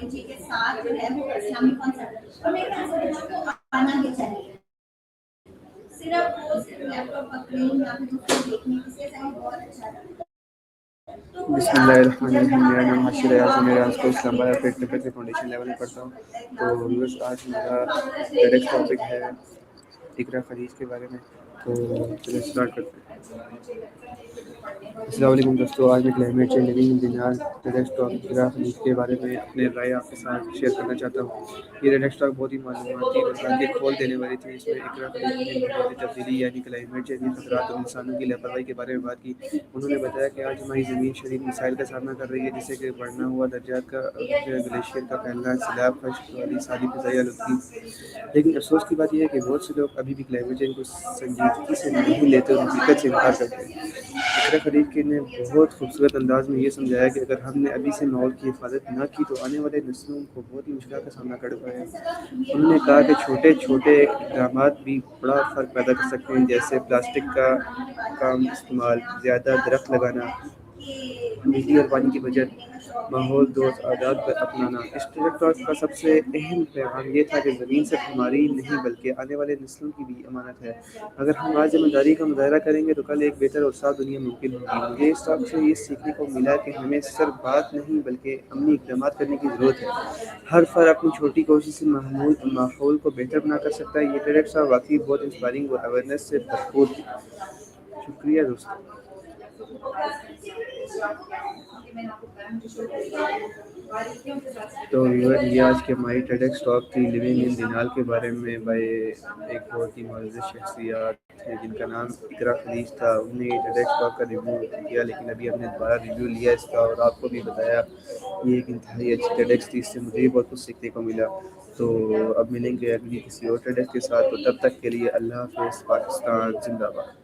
Technology के साथ जो है वो इस्लामिक कॉन्सेप्ट, और मेरे ख्याल से बच्चों को आना भी चाहिए। सिर्फ वो सिर्फ लैपटॉप पकड़े या फिर उसको देखने से बहुत अच्छा लगता है। तो कोई बिस्मिल्लाहिर्रहमानिर्रहीम। मेरा नाम हाशिर है, आज मैं राज को इस्लामाबाद पेट से फाउंडेशन लेवल में पढ़ता हूँ। तो व्यूअर्स, आज मेरा टेडेक्स टॉपिक है इकरा खलीज के बारे में। तो चलिए स्टार्ट करते हैं। अस्सलाम वालेकुम दोस्तों, आज मैं क्लाइमेट चेंज लिविंग इन दिनार टेडेक्स टॉक इकरा खलीज के बारे में अपने राय आपके साथ शेयर करना चाहता हूँ। ये टेडेक्स टॉक बहुत ही मालूमाती और जानकारी खोल देने वाली थी। इसमें इकरा खलीज ने माहौली तब्दीली यानी क्लाइमेट चेंज के खतरात और इंसानों की लापरवाही के बारे में बात की। उन्होंने बताया कि आज हमारी ज़मीन शदीद मिसाइल का सामना कर रही है, जिससे कि बढ़ना हुआ दर्जात का ग्लेशियर का फैलना, सैलाब, खश्क वाली सारी फ़िज़ाई आलूदगी। लेकिन अफसोस की बात यह है कि बहुत से लोग अभी भी क्लाइमेट चेंज को संजीदगी से नहीं लेते और हकीकत से इनकार करते हैं। इकरा खलीज के ने बहुत खूबसूरत अंदाज में ये समझाया कि अगर हमने अभी से माहौल की हिफाजत न की तो आने वाले नस्लों को बहुत ही मुश्किल का सामना करना पड़ेगा। उन्होंने कहा कि छोटे छोटे इक़दाम भी बड़ा फ़र्क पैदा कर सकते हैं, जैसे प्लास्टिक का कम इस्तेमाल, ज़्यादा दरख्त लगाना, बिजली और पानी की बचत, माहौल दोस्त आदात पर अपनाना। इस टेलेक्टॉक का सबसे अहम पैगाम ये था कि ज़मीन सिर्फ हमारी नहीं बल्कि आने वाले नस्लों की भी अमानत है। अगर हम आज ज़िम्मेदारी का मुजाहरा करेंगे तो कल एक बेहतर और साफ दुनिया मुमकिन होगी। मुझे इस टॉक से ये सीखने को मिला कि हमें सिर्फ बात नहीं बल्कि अमली इक़दाम करने की ज़रूरत है। हर फर्द अपनी छोटी कोशिश से माहौल को बेहतर बना कर सकता है। ये टेलेक्टॉक वाकई बहुत इंस्पायरिंग और अवेयरनेस से भरपूर थी। शुक्रिया दोस्तों। तो व्यूअर, ये आज की हमारी टेडेक्स टॉक थी लिविंग इन दिनाल के बारे में बाय एक बहुत ही मौजूद शख्सियत है जिनका नाम इकरा खलीज था। उन्होंने ये टेडेक्स टॉक का रिव्यू किया, लेकिन अभी हमने दोबारा रिव्यू लिया इसका और आपको भी बताया। ये एक इंतहाई अच्छी टेडेक्स थी, इससे मुझे भी बहुत कुछ सीखने को मिला। तो अब मिलेंगे अगली किसी और टेडेक्स के साथ, तो तब तक के लिए अल्लाह हाफ़िज़। पाकिस्तान जिंदाबाद।